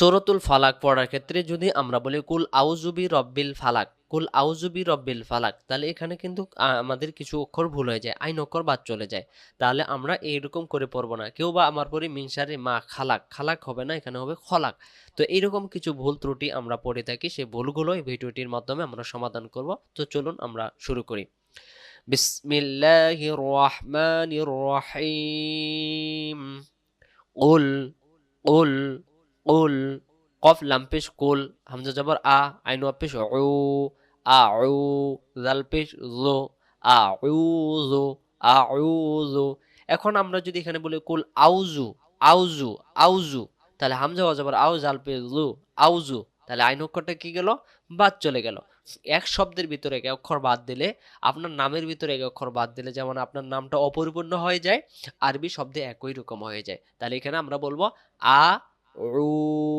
সূরাতুল ফালাক পড়ার ক্ষেত্রে যদি আমরা বলি কুল আউযু বিরব্বিল ফালাক, কুল আউযু বিরব্বিল ফালাক, তাহলে এখানে কিন্তু আমাদের কিছু অক্ষর ভুল হয়ে যায়, আইন অক্ষর বাদ চলে যায়। তাহলে আমরা এইরকম করে পড়বো না। কেউ বা আমার পরে মিন শাররি মা খালাক, খালাক হবে না, এখানে হবে খলাক। তো এইরকম কিছু ভুল ত্রুটি আমরা পড়ে থাকি, সেই ভুলগুলো এই ভিডিওটির মাধ্যমে আমরা সমাধান করব। তো চলুন আমরা শুরু করি। বিসমিল্লাহির রহমানির রহিম। কুল কুল কুল, কফ লাম পেশ কুল, হামজা জবর আ, আইন ওয়াও পেশ উ, আউ, জাল পেশ জু, আউযু, আউযু। এখন আমরা যদি এখানে বলি কুল আউযু, আউযু, আউযু, তাহলে হামজা ওয়া জবর আউ, জাল পেশ জু, আউযু, তাহলে আইন অক্ষরটা কি গেল? বাদ চলে গেল। এক শব্দের ভিতরে এক অক্ষর বাদ দিলে, আপনার নামের ভিতরে এক অক্ষর বাদ দিলে, যেমন আপনার নামটা অপরিপূর্ণ হয়ে যায়, আরবি শব্দে একই রকম হয়ে যায়। তাহলে এখানে আমরা বলবো আ উ